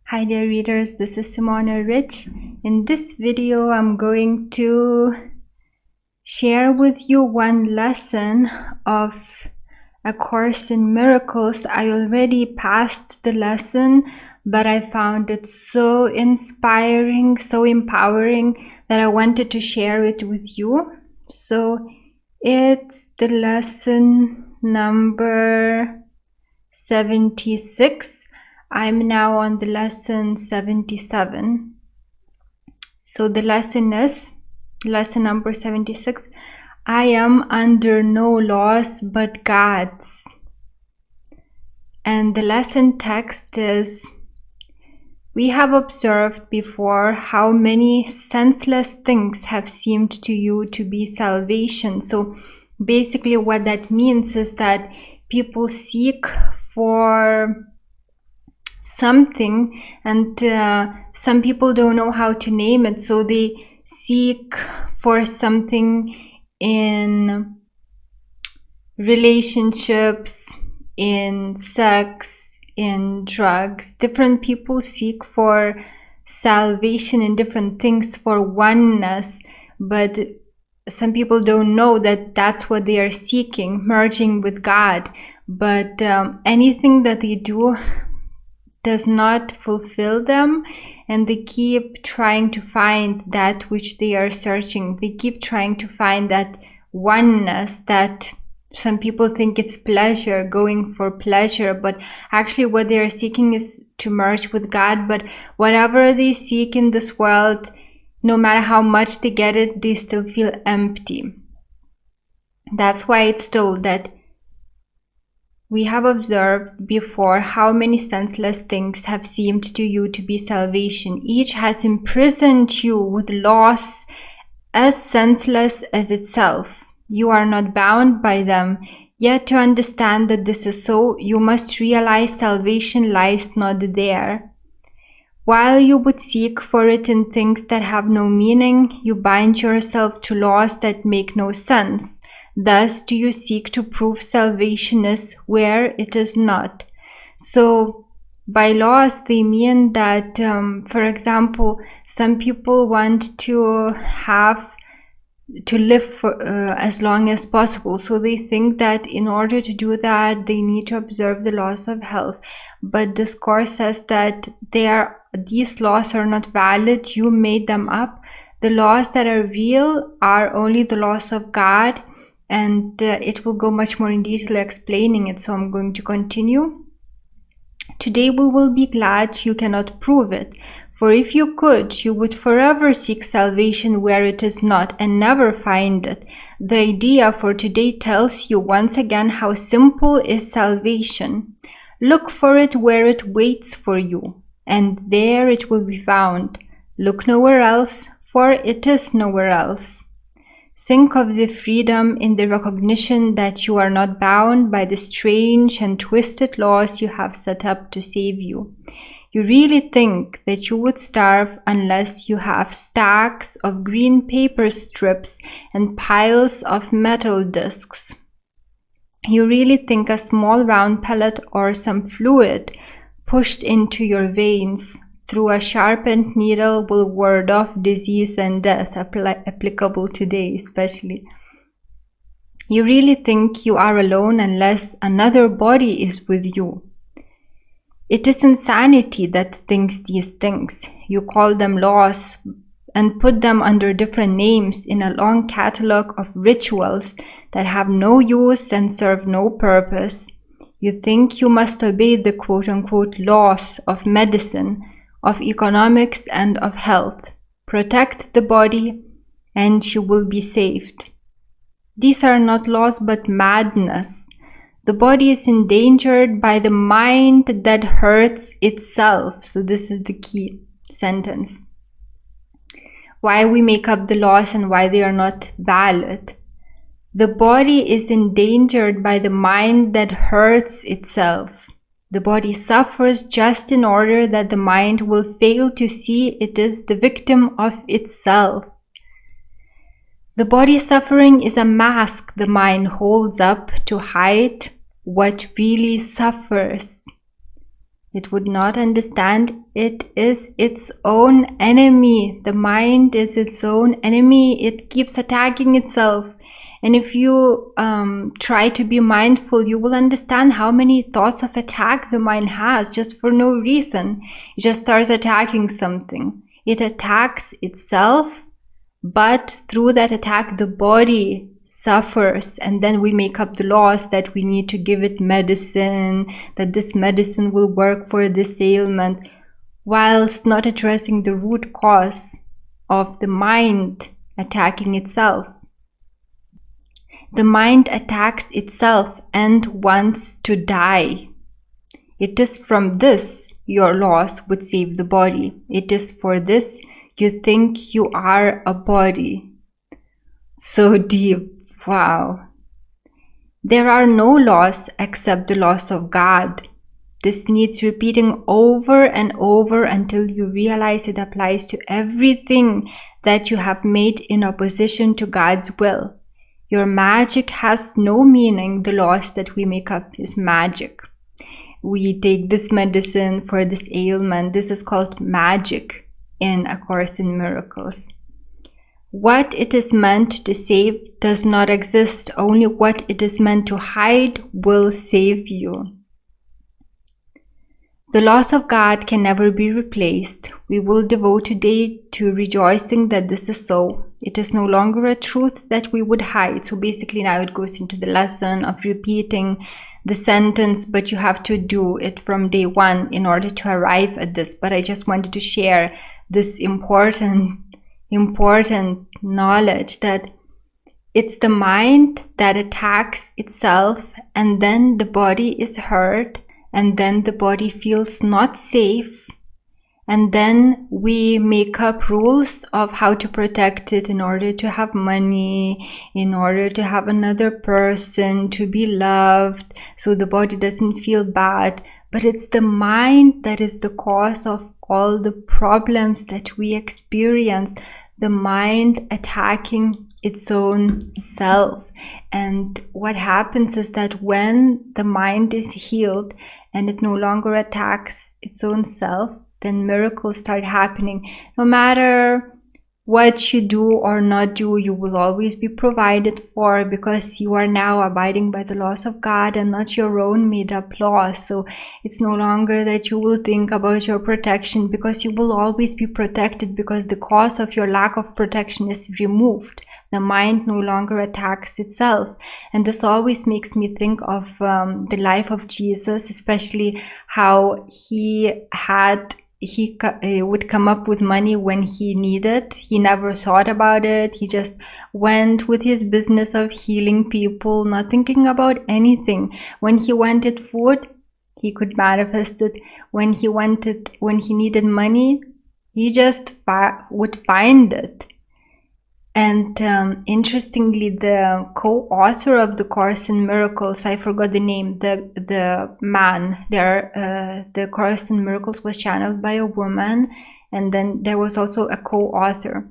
Hi dear readers, this is Simona Rich. In this video, I'm going to share with you one lesson of A Course in Miracles. I already passed the lesson, but I found it so inspiring, so empowering that I wanted to share it with you. So it's the lesson number 76. I'm now on the lesson 77. So the lesson is lesson number 76. I am under no laws but God's. And the lesson text is: we have observed before how many senseless things have seemed to you to be salvation. So basically what that means is that people seek for something, and some people don't know how to name it, so they seek for something in relationships, in sex, in drugs. Different people seek for salvation in different things, for oneness, but some people don't know that that's what they are seeking, merging with God. But anything that they do does not fulfill them, and they keep trying to find that which they are searching. They keep trying to find that oneness, that some people think it's pleasure, going for pleasure, but actually what they are seeking is to merge with God. But whatever they seek in this world, no matter how much they get it, they still feel empty. That's why it's told that we have observed before how many senseless things have seemed to you to be salvation. Each has imprisoned you with laws as senseless as itself. You are not bound by them. Yet to understand that this is so, you must realize salvation lies not there. While you would seek for it in things that have no meaning, you bind yourself to laws that make no sense. Thus do you seek to prove salvation is where it is not. So by laws, they mean that, for example, some people want to live for as long as possible. So they think that in order to do that, they need to observe the laws of health. But this course says that these laws are not valid. You made them up. The laws that are real are only the laws of God. And it will go much more in detail explaining it, so I'm going to continue. Today we will be glad you cannot prove it, for if you could, you would forever seek salvation where it is not and never find it. The idea for today tells you once again how simple is salvation. Look for it where it waits for you, and there it will be found. Look nowhere else, for it is nowhere else. Think of the freedom in the recognition that you are not bound by the strange and twisted laws you have set up to save you. You really think that you would starve unless you have stacks of green paper strips and piles of metal discs. You really think a small round pellet or some fluid pushed into your veins through a sharpened needle will ward off disease and death, applicable today especially. You really think you are alone unless another body is with you. It is insanity that thinks these things. You call them laws and put them under different names in a long catalogue of rituals that have no use and serve no purpose. You think you must obey the quote-unquote laws of medicine, of economics, and of health. Protect the body and you will be saved. These are not laws but madness. The body is endangered by the mind that hurts itself. So this is the key sentence. Why we make up the laws and why they are not valid. The body is endangered by the mind that hurts itself. The body suffers just in order that the mind will fail to see it is the victim of itself. The body suffering is a mask the mind holds up to hide what really suffers. It would not understand it is its own enemy. The mind is its own enemy. It keeps attacking itself. And if you try to be mindful, you will understand how many thoughts of attack the mind has just for no reason. It just starts attacking something. It attacks itself, but through that attack, the body suffers, and then we make up the laws that we need to give it medicine, that this medicine will work for this ailment, whilst not addressing the root cause of the mind attacking itself. The mind attacks itself and wants to die. It is from this your loss would save the body. It is for this you think you are a body. So deep. Wow. There are no laws except the laws of God. This needs repeating over and over until you realize it applies to everything that you have made in opposition to God's will. Your magic has no meaning. The laws that we make up is magic. We take this medicine for this ailment. This is called magic in A Course in Miracles. What it is meant to save does not exist. Only what it is meant to hide will save you. The laws of God can never be replaced. We will devote today to rejoicing that this is so. It is no longer a truth that we would hide. So basically now it goes into the lesson of repeating the sentence, but you have to do it from day one in order to arrive at this. But I just wanted to share this important knowledge that it's the mind that attacks itself, and then the body is hurt, and then the body feels not safe, and then we make up rules of how to protect it in order to have money, in order to have another person, to be loved, so the body doesn't feel bad. But it's the mind that is the cause of all the problems that we experience. The mind attacking its own self. And what happens is that when the mind is healed and it no longer attacks its own self, then miracles start happening. No matter what you do or not do, you will always be provided for, because you are now abiding by the laws of God and not your own made up laws. So it's no longer that you will think about your protection, because you will always be protected, because the cause of your lack of protection is removed. The mind no longer attacks itself. And this always makes me think of the life of Jesus, especially how he would come up with money when he needed. He never thought about it. He just went with his business of healing people, not thinking about anything. When he wanted food, he could manifest it. When he needed money, he just would find it. And interestingly, the co-author of the Course in Miracles, I forgot the name, the man there, the Course in Miracles was channeled by a woman, and then there was also a co-author.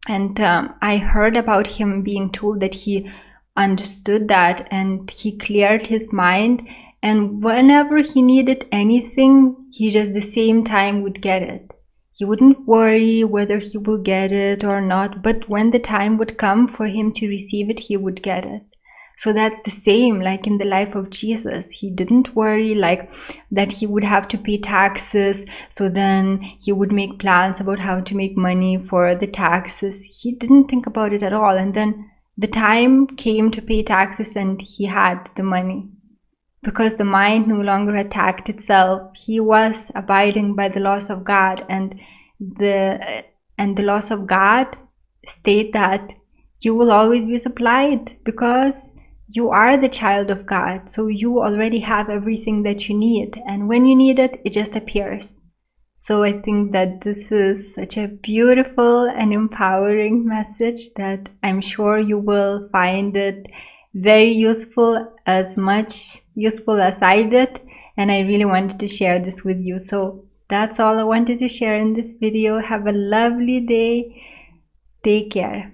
And I heard about him being told that he understood that and he cleared his mind, and whenever he needed anything, he just the same time would get it. He wouldn't worry whether he will get it or not, but when the time would come for him to receive it, he would get it. So that's the same like in the life of Jesus. He didn't worry like that he would have to pay taxes, so then he would make plans about how to make money for the taxes. He didn't think about it at all. And then the time came to pay taxes and he had the money. Because the mind no longer attacked itself, he was abiding by the laws of God, and the laws of God state that you will always be supplied because you are the child of God. So you already have everything that you need, and when you need it, it just appears. So I think that this is such a beautiful and empowering message that I'm sure you will find it very useful, as much useful as I did, and I really wanted to share this with you. So that's all I wanted to share in this video. Have a lovely day. Take care.